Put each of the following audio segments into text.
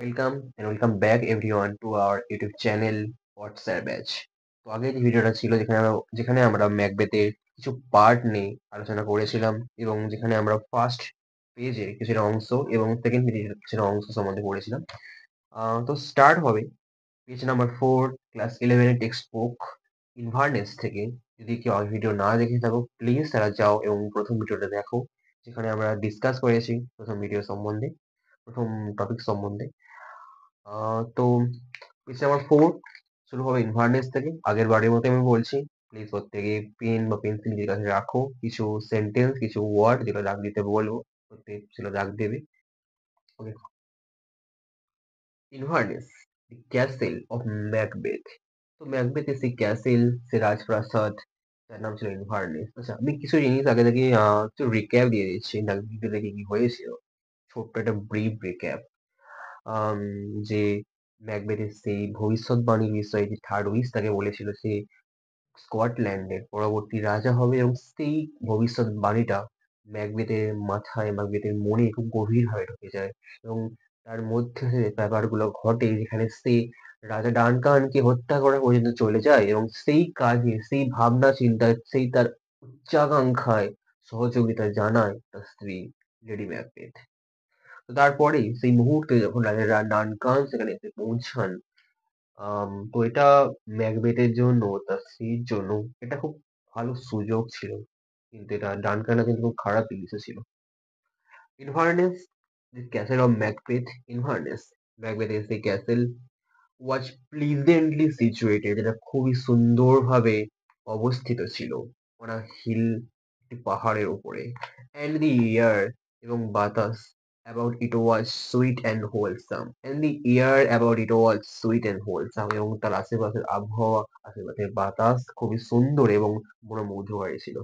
Welcome back everyone to our YouTube channel WhatsApp batch. তো আগের যে ভিডিওটা ছিল যেখানে আমরা ম্যাকবেথের কিছু পার্ট নিয়ে আলোচনা করেছিলাম এবং যেখানে আমরা ফার্স্ট পেজের কিছুটা অংশ এবং সেকেন্ড পেজের কিছুটা অংশ সম্বন্ধে পড়েছিলাম। তো স্টার্ট হবে পেজ নাম্বার 4, ক্লাস 11 এর টেক্সট বুক ইনভারনেস থেকে। যদি কেউ আগের ভিডিও না দেখে থাকো প্লিজ তারা যাও এবং প্রথম ভিডিওটা দেখো, যেখানে আমরা ডিসকাস করেছি প্রথম টপিক সম্বন্ধে। তো পেজ নাম্বার 4 শুরু হবে ইনভারনেস থেকে। আগের বারের মতো আমি বলছি, প্লিজ প্রত্যেকে পেন বা পেন্সিল নিজের কাছে রাখো। কিছু সেন্টেন্স, কিছু ওয়ার্ড যেগুলো দাগ দিতে বলবো, প্রত্যেক সেগুলো দাগ দেবে। ওকে। ইনভারনেস, the castle of Macbeth। তো ম্যাকবেথ সে ক্যাসেল, সে রাজপ্রাসাদ, তার নাম ছিল ইনভারনেস। আচ্ছা, আমি কিছু জিনিস আগে থেকে একটু রিক্যাপ দিয়ে দিচ্ছি, ভিডিও থেকে কি হয়েছিল। ছোট্ট একটা ব্রিফ রিক্যাপ। আম যে ম্যাকবেথের সেই ভবিষ্যৎবাণীর বিষয়ে যে থার্ড উইশ তাকে বলেছিল সে স্কটল্যান্ডের পরবর্তী রাজা হবে, এবং সেই ভবিষ্যৎবাণীটা ম্যাকবেথের মনে খুব গভীরভাবে ঢুকে যায়, এবং তার মধ্যে যে ব্যাপারগুলো ঘটে যেখানে সে রাজা ডানকানকে হত্যা করা পর্যন্ত চলে যায়, এবং সেই কাজে, সেই ভাবনা চিন্তায়, সেই তার উচ্চাকাঙ্ক্ষায় সহযোগিতা জানায় তার স্ত্রী লেডি ম্যাকবেথ। তো তারপরেই সেই মুহূর্তে যখন রাজা ডানকান সেখানে এসে পৌঁছান, তো এটা ম্যাকবেথের জন্য, তার স্ত্রীর জন্য এটা খুব ভালো সুযোগ ছিল, কিন্তু এটা ডানকানের কিন্তু খুব খারাপ দিকে ছিল। ইনভারনেস, the castle of Macbeth, ইনভারনেস, ম্যাকবেথের সেই ক্যাসেল ওয়াজ প্লিজেন্টলি সিচুয়েটেড, যেটা খুবই সুন্দরভাবে অবস্থিত ছিল on a হিল, একটি পাহাড়ের উপরে। অ্যান্ড দি এয়ার, এবং বাতাস, about it was sweet and wholesome. And the air about it was sweet and wholesome, এবং তার আশেপাশের আবহাওয়া, আশেপাশের বাতাস খুবই সুন্দর এবং মনোমুগ্ধকারী ছিল।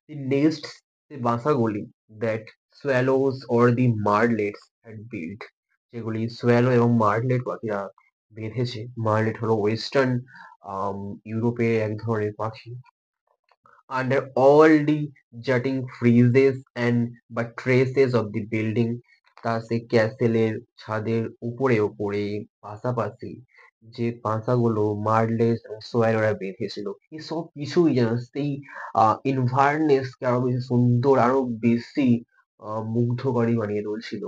The nests, the বাসাগুলি that swallows or the martlets had built, যেগুলি সোয়ালো এবং মার্টলেট পাখিরা বেঁধেছে। মার্টলেট হলো ওয়েস্টার্ন ইউরোপে এক ধরনের পাখি। Under all the jutting friezes and buttresses of the building, তা সেই ক্যাসেলের ছাদের উপরে উপরে পাশাপাশি যে পাঁচাগুলো মার্লেস এবং সোয়ালোরা বেঁধেছিল, এই সব কিছুই যেন সেই ইনভারনেসকে আরো বেশি সুন্দর, আরো বেশি মুগ্ধকারী বানিয়ে তুলছিল।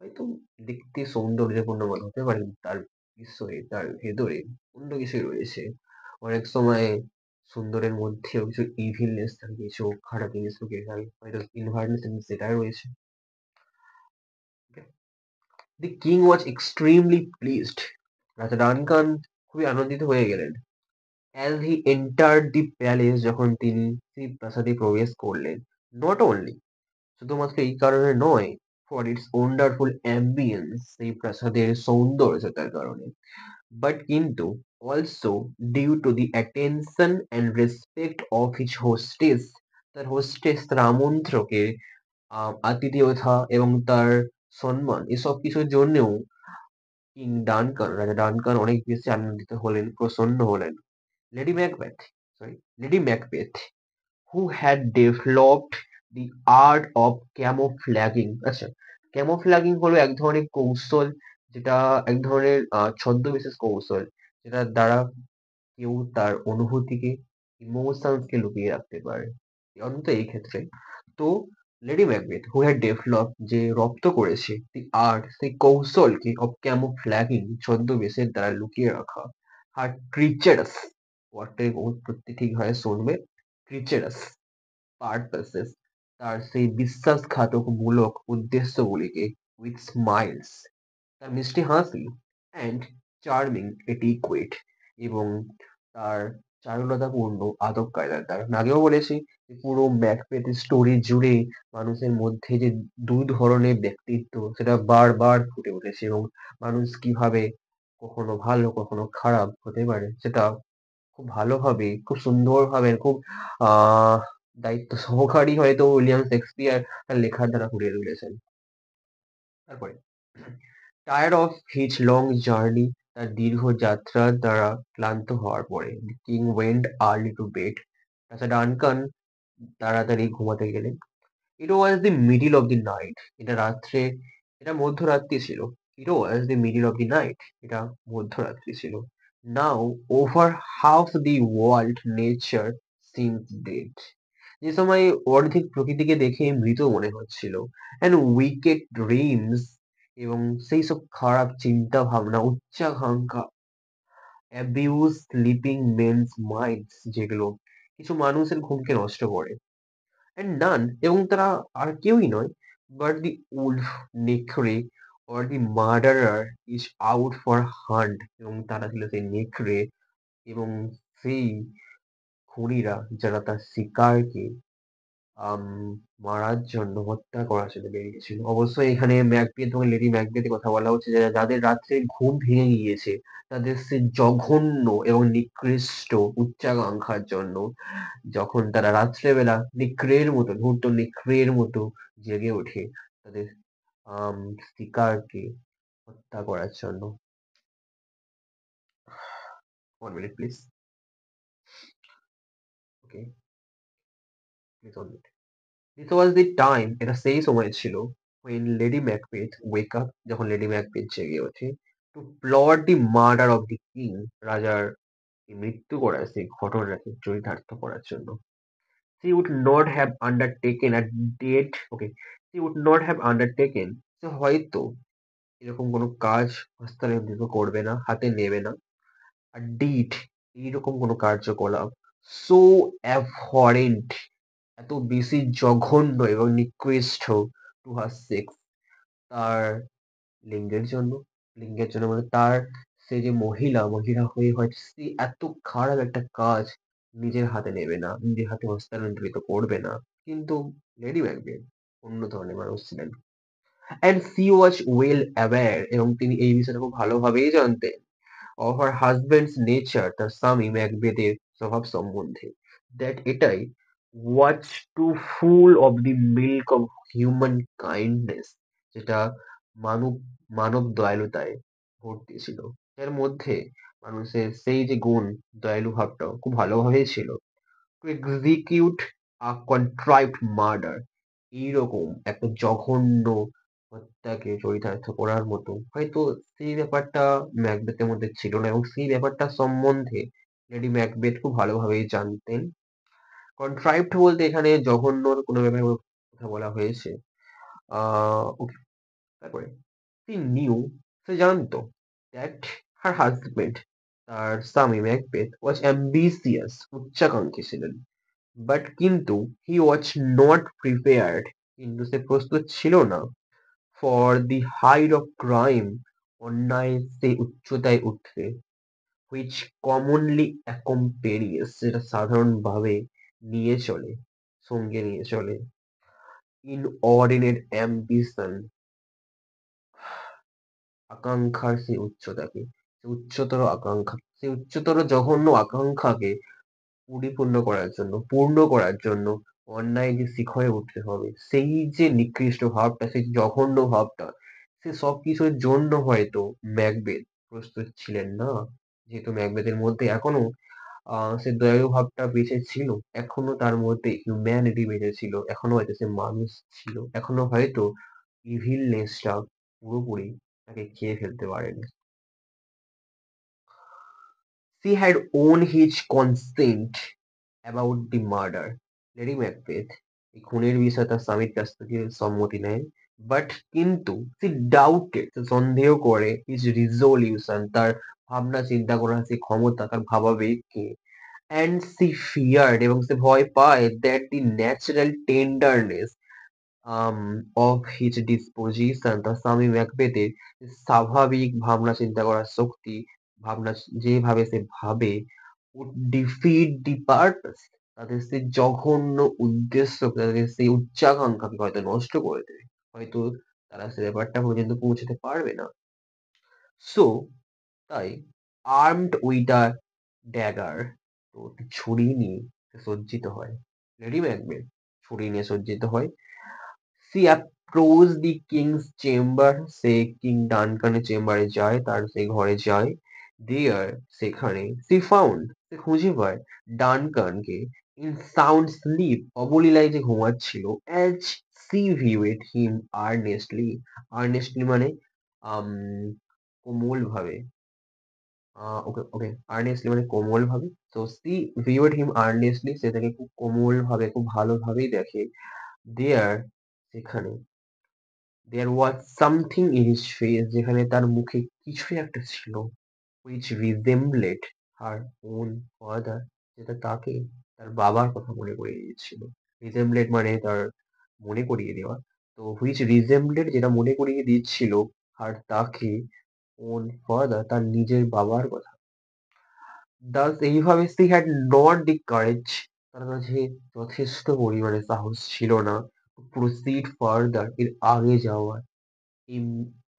হয়তো দেখতে সৌন্দর্যপূর্ণ মনে হতে পারে, কিন্তু তার বিষয়ে, তার ভেতরে অন্য কিছুই রয়েছে। অনেক সময় সুন্দরের মধ্যেও কিছু ইভিলনেস থাকে, কিছু খারাপ জিনিস লুকিয়ে থাকে, হয়তো ইনভারনেস সেটাই রয়েছে। The king was extremely pleased, রাজা ডানকান খুবই আনন্দিত হয়ে গেলেন। As he entered the palace, যখন তিনি সেই প্রাসাদে প্রবেশ করলেন। নট অনলি, শুধুমাত্র এই কারণে নয়, ফর ইটস ওয়ান্ডারফুল অ্যাম্বিয়েন্স, সেই প্রাসাদের সৌন্দর্যতার কারণে, বাট কিন্তু also due to the attention and respect of his hostess, তার হোস্টেস, তার আমন্ত্রকের আতিথেয়তা এবং তার সম্মান, এসব কিছুর জন্যেও রাজা ডানকান অনেক বেশি আনন্দিত হলেন, প্রসন্ন হলেন। Lady Macbeth, lady Macbeth, who had developed the art of camouflaging। আচ্ছা, ক্যামোফ্ল্যাগিং হলো এক ধরনের কৌশল, যেটা এক ধরনের ছদ্মবেশের কৌশল, যেটার দ্বারা কেউ তার অনুভূতিকে, ইমোশনস কে লুকিয়ে রাখতে পারে, অন্তত এই ক্ষেত্রে। তো lady Macbeth who had develop, যে রপ্ত করেছে, দি আর্ট, সেই কৌশলকে, অফ ক্যামোফ্ল্যাগিং, ছদ্মবেশের দ্বারা লুকিয়ে রাখা, হার ক্রিচারাস, ওয়ার্ডটাকে উৎপত্তি ঠিক হয় শুনবে, ক্রিচারাস পারপাসেস, তার সেই বিশ্বাসঘাতকমূলক উদ্দেশ্যগুলিকে, উইথ স্মাইলস, তার মিষ্টি হাসি, অ্যান্ড চার্মিং এটিকুয়েট, এবং তার চারুলতাপূর্ণ আদব কায়দার দ্বারা। আমি আগেও বলেছি যে পুরো ম্যাকবেথ স্টোরি জুড়ে মানুষের মধ্যে যে দুই ধরনের ব্যক্তিত্ব, সেটা বারবার ফুটে উঠেছে, এবং মানুষ কিভাবে কখনো ভালো কখনো খারাপ হতে পারে, সেটা খুব ভালোভাবে, খুব সুন্দরভাবে, খুব আহ দায়িত্ব সহকারী হয়তো উইলিয়াম শেক্সপিয়ার তার লেখার দ্বারা ফুটিয়ে তুলেছেন। তারপরে tired of his long journey, তার দীর্ঘ যাত্রার দ্বারা ক্লান্ত হওয়ার পরে, the king went early to bed, রাজা ডানকান তাড়াতাড়ি ঘুমাতে গেলেন। It was the middle of the night, এটা মধ্যরাত্রি ছিল। It was the middle of the night. এটা মধ্যরাত্রি ছিল। Now over half the world nature seemed dead. যে সময় অর্ধেক প্রকৃতিকে দেখে মৃত মনে হচ্ছিল। And wicked dreams এবং সেই সব খারাপ চিন্তা ভাবনা উচ্চাকাঙ্ক্ষা abuse sleeping men's minds যেগুলো কিছু মানুষের ঘুমকে নষ্ট করে। And none এবং তারা আর কেউই নয় but the wolf নেকড়ে or the murderer is out for hunt এবং তারা ছিল সেই নেকড়ে এবং সেই খুনিরা যারা তার শিকারকে আম মারার জন্য হত্যা করার জন্য বেরিয়েছিল। অবশ্যই এখানে ম্যাকবেথ এবং লেডি ম্যাকবেথের কথা বলা হচ্ছে যাদের রাত্রে ঘুম ভেঙে গিয়েছে তাদের সে জঘন্য এবং নিকৃষ্ট উচ্চাকাঙ্ক্ষার জন্য যখন তারা রাত্রেবেলা নেকড়ের মতো ধূর্ত নেকড়ের মতো জেগে ওঠে তাদের আম শিকারকে হত্যা করার জন্য। 1 minute please. Okay, please 1 minute. This was the time এটা সেই সময় ছিল when Lady Macbeth wake up যখন লেডি ম্যাকবেথ জেগে ওঠে to plot the murder of the king রাজার মৃত্যু করার সেই ঘটনাকে চরিতার্থ করার জন্য। She would not have undertaken a date okay she would not have undertaken সে হয়তো এরকম কোনো কাজ হস্তনির্মিত করবে না হাতে নেবে না a deed এইরকম কোনো কার্যকলাপ so abhorrent এত বেশি জঘন্য এবং নিকৃষ্ট to her sex তার লিঙ্গের জন্য লিঙ্গের জন্য মানে তার সে যে মহিলা হয়ে হয়তো সে এত খারাপ একটা কাজ নিজের হাতে নেবে না নিজের হাতে হস্তান্তরিত করবে না কিন্তু লেডি ম্যাকবেথ অন্য ধরনের মানুষ ছিলেন and she was well aware এবং তিনি এই বিষয়টা খুব ভালোভাবেই জানতেন of her husband's nature তার স্বামী ম্যাকবেথের স্বভাব সম্বন্ধে that এটাই was too full of the milk of human kindness যেটা মানব মানব দয়ালুতায় ভর্তি ছিল এর মধ্যে মানুষের সেই যে গুণ দয়ালু ভাবটাও খুব ভালোভাবেই ছিল to execute a contrived murder এইরকম একটা জঘন্য হত্যাকে চরিতার্থ করার মতো হয়তো সেই ব্যাপারটা ম্যাকবেথের মধ্যে ছিল না এবং সেই ব্যাপারটা সম্বন্ধে লেডি ম্যাকবেথ খুব ভালোভাবেই জানতেন কন্ট্রাইভড বলতে এখানে জঘন্যর কোনো ব্যাপারে কথা বলা হয়েছে ওকে তারপরে she knew সে জানতো that her husband তার স্বামী ম্যাকবেথ was ambitious উচ্চাকাঙ্ক্ষী ছিলেন বাট কিন্তু he was not prepared কিন্তু সে প্রস্তুত ছিল না for the height of crime অন্যায় সেই উচ্চতায় উঠতে which commonly accompanies যেটা সাধারণভাবে নিয়ে চলে সঙ্গে নিয়ে চলে inordinate ambition আকাঙ্ক্ষার সেই উচ্চতাকে সেই উচ্চতর আকাঙ্ক্ষা সেই উচ্চতর জঘন্য আকাঙ্ক্ষাকে পূর্ণ করার জন্য অন্যায় যে শিখরে উঠতে হবে সেই যে নিকৃষ্ট ভাবটা সেই জঘন্য ভাবটা সে সবকিছুর জন্য হয়তো ম্যাকবেথ প্রস্তুত ছিলেন না যেহেতু ম্যাকবেথের মধ্যে এখনো সে দয়ালু ভাবটা বেঁচে ছিল এখনো তার মধ্যে হিউম্যানিটি বেঁচে ছিল এখনো হয়তো সে মানুষ ছিল এখনো হয়তো ইভিলনেসটা পুরোপুরি তাকে খেয়ে ফেলতে পারেনি She had won his consent about the murder. Lady Macbeth এই খুনের বিষয়ে তার স্বামীর কাছ থেকে সম্মতি নেয় বাট কিন্তু সে ডাউটেড সে সন্দেহ করে হিজ রিজলিউশন তার ভাবনা চিন্তা করার সেই ক্ষমতা তার ভাবাবেগকে অ্যান্ড সি ফিয়ার্ড এবং সে ভয় পায় that the natural tenderness um of his disposition তার স্বামী ম্যাকবেথের স্বাভাবিক ভাবনা চিন্তা করার শক্তি ভাবনা যেভাবে সে ভাবে would defeat the purpose তাদের সেই জঘন্য উদ্দেশ্য তাদের সেই উচ্চাকাঙ্ক্ষাকে হয়তো নষ্ট করে দেবে হয়তো তারা সে ব্যাপারটা পর্যন্ত পৌঁছাতে পারবে না সো তাই আর্মড উইথ আ ড্যাগার তো ছুরি নিয়ে সে সজ্জিত হয় লেডি ম্যাকবেথ ছুরি নিয়ে সজ্জিত হয় সি অ্যাপ্রোচ দি কিংস চেম্বার সে কিং ডানকানের চেম্বারে যায় তার সেই ঘরে যায় দেয়ার সেখানে সি ফাউন্ড সে খুঁজে পায় ডানকানকে ইন সাউন্ড স্লিপ অবলীলায় যে ঘুমাচ্ছিল as she viewed him earnestly earnestly মানে আম কোমল ভাবে, ওকে ওকে আর্নেস্টলি মানে কোমল ভাবে। তো সি ভিউড হিম আর্নেস্টলি, সে তাকে খুব কোমল ভাবে, খুব ভালোভাবেই দেখে। দেয়ার, সেখানে, there was something in his face, যেখানে তার মুখে কিছু একটা ছিল, which resembled her own father, যেটা তাকে তার বাবার কথা মনে করিয়ে দিচ্ছিল। resembled মানে তার মনে করিয়ে দেওয়া। তো which resembled যেটা মনে করিয়ে দিচ্ছিল আর তাকে own father, তার নিজের বাবার কথা। Thus এইভাবে she had not the courage, তার কাছে যথেষ্ট পরিমাণে সাহস ছিল না to proceed further, এর আগে যাওয়ার, এই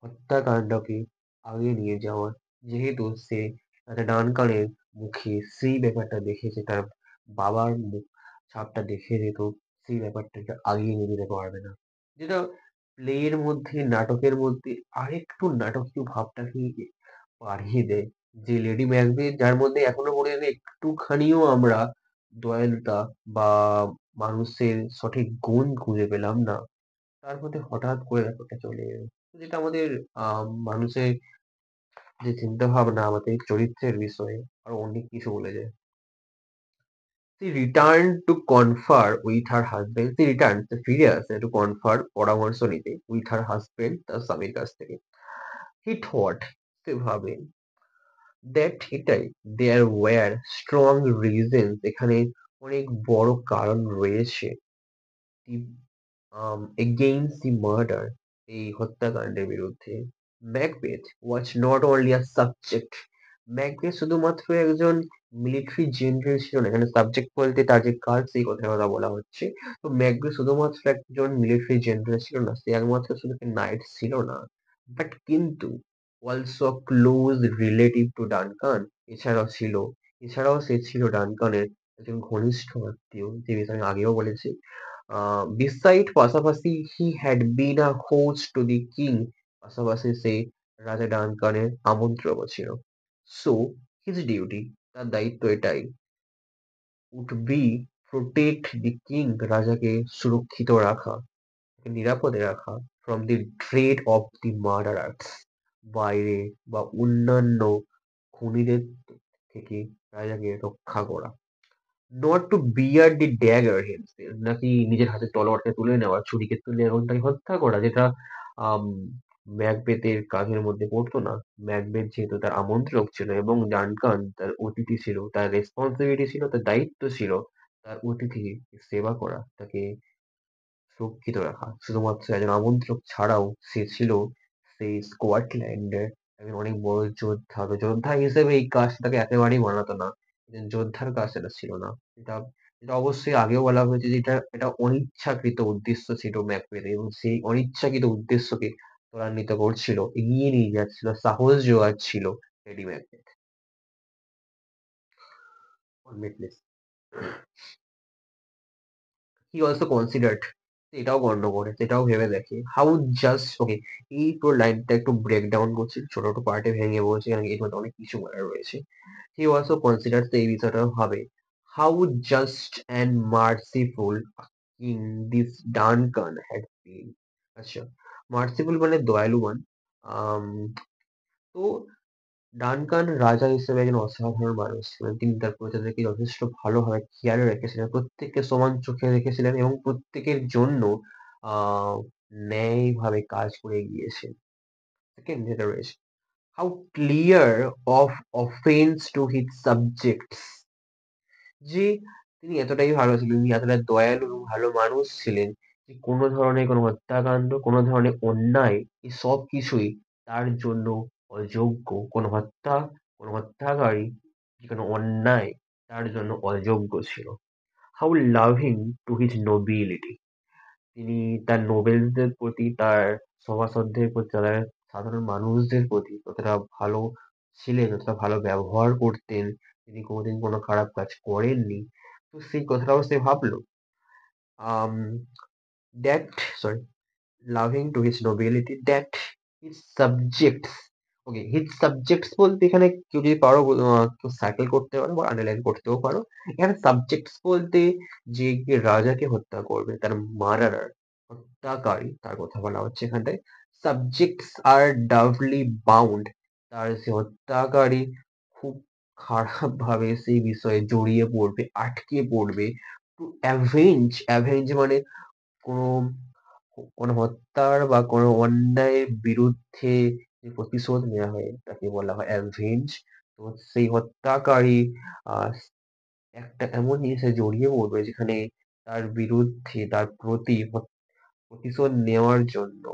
হত্যাকাণ্ডকে আগে নিয়ে যাওয়ার। যেহেতু সে তার ডানকানের মুখে সেই ব্যাপারটা দেখেছে, তার বাবার মুখ ছাপটা দেখে যেহেতু সেই ব্যাপারটাকে আগিয়ে নিয়ে যেতে পারবে না। যেটা প্লের মধ্যে, নাটকের মধ্যে আরেকটু নাটকীয় ভাবটাকে বাড়িয়ে দেয়। যে লেডি ম্যাকবেথ, যার মধ্যে এখনো পর্যন্ত একটুখানিও আমরা দয়ালুতা বা মানুষের সঠিক গুণ খুঁজে পেলাম না, তার মধ্যে হঠাৎ করে ব্যাপারটা চলে এলো। যেটা আমাদের মানুষের যে চিন্তাভাবনা, আমাদের চরিত্রের বিষয়ে আরো অনেক কিছু বলে যায়। She returned to confer with her husband. She returned, সে ফিরে আসে to confer, পরামর্শ নিতে with her husband, তার স্বামীর কাছ থেকে। He thought, সে ভাবে, that এটাই, there were strong reasons, এখানে অনেক বড় কারণ রয়েছে, the against the murder, এই হত্যাকাণ্ডের বিরুদ্ধে। Macbeth was not only a subject, Macbeth শুধুমাত্র একজন মিলিটারি জেনারেল ছিল না, এখানে সাবজেক্ট বলতে তার যে কাজ সেই কথার কথা বলা হচ্ছে। তো ম্যাকবেথ শুধুমাত্র একজন মিলিটারি জেনারেল ছিল না, সে একমাত্র শুধু নাইট ছিল না, বাট কিন্তু also close relative to Duncan, এছাড়াও ছিল, এছাড়াও সে ছিল ডানকানের একজন ঘনিষ্ঠ আত্মীয়, যে বিষয়ে আমি আগেও বলেছি। beside পাশাপাশি he had been a host to the king, পাশাপাশি সে রাজা ডানকানের আমন্ত্রক ছিল। So his duty, তার দায়িত্ব এটাই, would be protect the king, রাজাকে সুরক্ষিত রাখা, তাকে নিরাপদে রাখা, from the dread of the murderers, বাইরে বা অন্যান্য খুনিদের থেকে রাজাকে রক্ষা করা। Not to bear the dagger himself, নাকি নিজের হাতে তলোয়ারটা তুলে নেওয়া, ছুরিকে তুলে এখন তাকে হত্যা করা, যেটা আম, ম্যাকবেথের কাজের মধ্যে পড়তো না। ম্যাকবেথ যেহেতু তার আমন্ত্রক ছিল এবং ডানকান তার অতিথি ছিল, তার রেসপন্সিবিলিটি ছিল, তার দায়িত্ব ছিল তার অতিথি সেবা করা, তাকে সুরক্ষিত রাখা। শুধুমাত্র একজন আমন্ত্রক ছাড়াও সে ছিল সেই স্কটল্যান্ডের একজন অনেক বড় যোদ্ধা। তো যোদ্ধা হিসেবে এই কাজটা তাকে একেবারেই মানাতো না, একজন যোদ্ধার কাজ সেটা ছিল না। এটা, এটা অবশ্যই আগেও বলা হয়েছে যে এটা অনিচ্ছাকৃত উদ্দেশ্য ছিল ম্যাকবেথের, এবং সেই অনিচ্ছাকৃত উদ্দেশ্যকে ত্বরান্বিত করছিল, এগিয়ে নিয়ে যাচ্ছিল, সাহস জোগাচ্ছিল Lady Macbeth. He also considered, এটাও গণ্য করে, সেটাও ভেবে দেখে, হাউ জাস্ট, ওকে, এই পুরো লাইনটা একটু ব্রেক ডাউন করছি, ছোট ছোট পার্টে ভেঙে বলছি, কারণ এর মধ্যে অনেক কিছু বলার রয়েছে। হি অলসো কনসিডার, এই বিষয়টা ভাবে, how just and merciful king this Duncan had been. আচ্ছা, মার্সিফুল মানে দয়ালুবান। আম, তো ডানকান রাজা হিসেবে একজন অসাধারণ মানুষ ছিলেন। তিনি তার প্রজাদেরকে যথেষ্ট ভালোভাবে খেয়ালে রেখেছিলেন, প্রত্যেককে সমান চোখে রেখেছিলেন এবং প্রত্যেকের জন্য আহ ন্যায়ভাবে কাজ করে গিয়েছেন। সেকেন্ড যেটা রয়েছে, how clear of offence to his subjects, যে তিনি এতটাই ভালো ছিলেন, তিনি এতটা দয়ালু এবং ভালো মানুষ ছিলেন যে কোনো ধরনের কোনো হত্যাকাণ্ড, কোনো ধরনের অন্যায়, এই সব কিছুই তার জন্য অযোগ্য। কোনো হত্যা, কোনো হত্যাকারী, যে কোনো অন্যায় তার জন্য অযোগ্য ছিল। How loving to his nobility, তিনি তার নোবেলদের প্রতি, তার সভাসদদের প্রতি, তার সাধারণ মানুষদের প্রতি যতটা ভালো ছিলেন, যতটা ভালো ব্যবহার করতেন, তিনি কোনোদিন কোনো খারাপ কাজ করেননি। তো সেই কথাটাও সে ভাবলো। Um that, sorry, loving to his nobility, that his subjects, okay, his subjects বলতে এখানে কেউ যদি পারো কেউ সার্কেল করতে পারো বা আন্ডারলাইন করতেও পারো। এখানে সাবজেক্টস বলতে যে রাজাকে হত্যা করবে, তার মারারার, হত্যাকারী, তার কথা বলা হচ্ছে এখানটায়। সাবজেক্টস আর ডাউটলি বাউন্ড। তার যে হত্যাকারী খুব খারাপভাবে সেই বিষয়ে জড়িয়ে পড়বে, আটকে পড়বে। টু অ্যাভেঞ্জ মানে কোনো কোনো হত্যার বা কোনো অন্যায়ের বিরুদ্ধে যে প্রতিশোধ নেওয়া হয় তাকে বলা হয় অ্যাভেঞ্জ। তো সেই হত্যাকারী আহ একটা এমন জিনিসে জড়িয়ে পড়বে যেখানে তার বিরুদ্ধে তার প্রতিশোধ নেওয়ার জন্য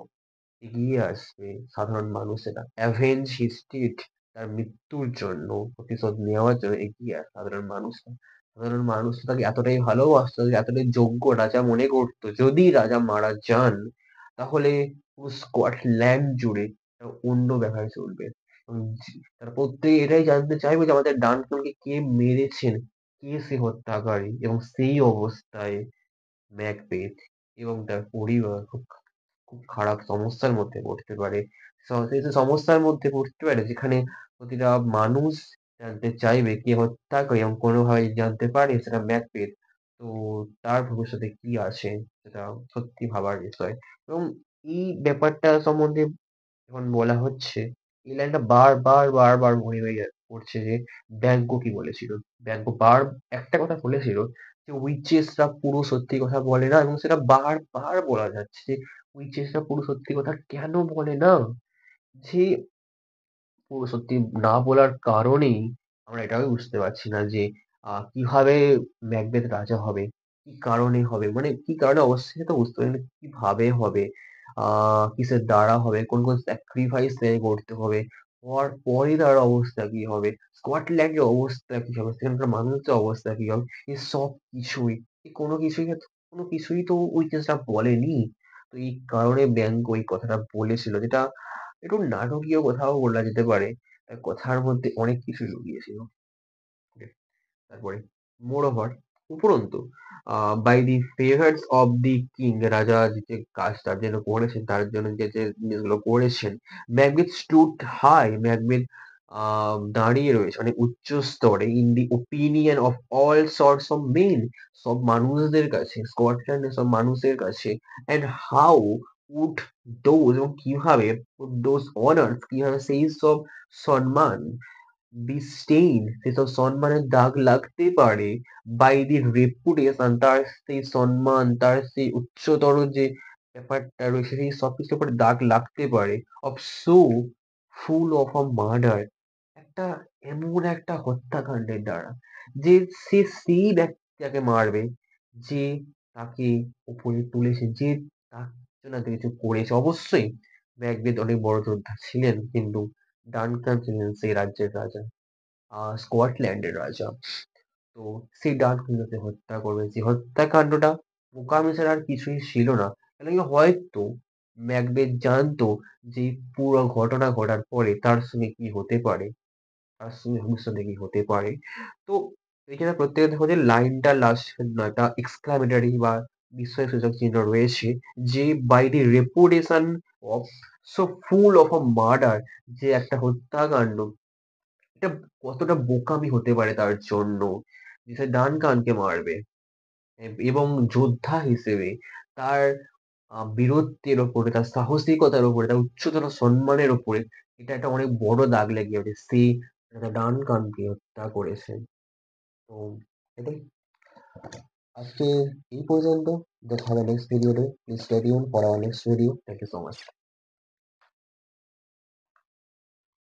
এগিয়ে আসবে সাধারণ মানুষেরা। অ্যাভেঞ্জ হিজ ডেথ, তার মৃত্যুর জন্য, প্রতিশোধ নেওয়ার জন্য এগিয়ে আসে সাধারণ মানুষরা। সাধারণ মানুষ তাকে এতটাই ভালোবাসতো, এতটাই যোগ্য রাজা মনে করতো, যদি রাজা মারা যান তাহলে পুরো স্কটল্যান্ড জুড়ে একটা অন্য ব্যাপার চলবে। এবং তারা প্রত্যেকে এটাই জানতে চাইবে যে আমাদের ডানকানকে কে মেরেছেন, কে সে হত্যাকারী। এবং সেই অবস্থায় ম্যাকবেথ এবং তার পরিবার খুব খুব খারাপ সমস্যার মধ্যে পড়তে পারে। সেই যে সমস্যার মধ্যে পড়তে পারে যেখানে প্রতিটা মানুষ জানতে চাইবে কে হত্যা করে, এবং কোনোভাবে জানতে পারে সেটা ম্যাকবেথ। তো তার ভবিষ্যতে কি আছে সেটা সত্যি ভাবার বিষয়। এবং এই ব্যাপারটা সম্বন্ধে যখন বলা হচ্ছে, এই লাইনটা বারবার মনে হয়ে পড়ছে যে ব্যাঙ্কো কি বলেছিল। ব্যাঙ্কো একটা কথা বলেছিল যে উইচেসরা পুরো সত্যি কথা বলে না, এবং সেটা বারবার বলা যাচ্ছে যে উইচেসরা পুরো সত্যি কথা কেন বলে না। যে পুরো সত্যি না বলার কারণেই আমরা এটাও বুঝতে পারছি না যে কিভাবে ম্যাকবেথ রাজা হবে, কি কারণে হবে, মানে কি কারণে অবশ্যই সেটা বুঝতে পারি না, কিভাবে হবে, কিসের দ্বারা হবে, কোন কোন স্যাক্রিফাইস তাকে করতে হবে, হওয়ার পরে তার অবস্থা কি হবে, স্কটল্যান্ডের অবস্থা কি হবে, সেখানকার মানুষের অবস্থা কি হবে, এই সব কিছুই, এই কোনো কিছুই তো ওই কেসটা বলেনি। তো এই কারণে ব্যাংক ওই কথাটা বলেছিল, যেটা একটু নাটকীয় কথাও বলা যেতে পারে। কথার মধ্যে অনেক কিছুই লুকিয়ে ছিল। Okay, তারপরে মোরওভার, উপরন্তু by the favours of the king, রাজা যে কাজটার জন্য করেছেন, তার জন্য যে যে জিনিসগুলো করেছেন, ম্যাকবেথ স্টুড হাই, ম্যাকবেথ দাঁড়িয়ে রয়েছে অনেক উচ্চ স্তরে, in the opinion of all sorts of men, সব মানুষদের কাছে, স্কটল্যান্ডের সব মানুষের কাছে। অ্যান্ড হাউ উড দোজ, এবং কিভাবে দোজ অনার্স, কিভাবে সেই সব সম্মান, বিস্টেইন, সেসব সম্মানের দাগ লাগতে পারে, বাই দি রেপুটেশন, তার সেই সম্মান, তার সেই উচ্চতর যে ব্যাপারটা রয়েছে, সেই সবকিছুর উপরে দাগ লাগতে পারে, of so full of a murder, একটা এমন একটা হত্যাকাণ্ডের দ্বারা, যে সে সেই ব্যক্তিটাকে মারবে যে তাকে উপরে তুলেছে, যে তার জন্য এত কিছু করেছে। অবশ্যই ম্যাকবেথ অনেক বড় যোদ্ধা ছিলেন, কিন্তু ডানকান ছিলেন সেই রাজ্যের রাজা, স্কটল্যান্ডের রাজা। তো সেই ডানকুনিকে হত্যা করবে, যে হত্যাকাণ্ডটা বোকামি ছাড়া আর কিছুই ছিল না। কেন কি, হয়তো ম্যাকবেথ জানতো যে এই পুরো ঘটনা ঘটার পরে তার সঙ্গে কি হতে পারে, তার সঙ্গে ভবিষ্যতে কি হতে পারে। তো এখানে প্রত্যেকে দেখো যে লাইনটা লাস্ট একটা এক্সক্লামেটরি বা বিস্ময়সূচক চিহ্ন রয়েছে, যে by the reputation of so full of a murder, যে একটা হত্যাকাণ্ড এটা কতটা বোকামি হতে পারে তার জন্য, যে সে ডানকানকে মারবে। এবং যোদ্ধা হিসেবে তার বীরত্বের ওপরে, তার সাহসিকতার উপরে, তার উচ্চতর সম্মানের উপরে এটা একটা অনেক বড় দাগ লেগে যাবে, সে একটা ডানকানকে হত্যা করেছে। তো এটাই আজকে এই পর্যন্ত। দেখা হবে নেক্সট ভিডিওতে। Please stay tune for our next video. Thank you so much.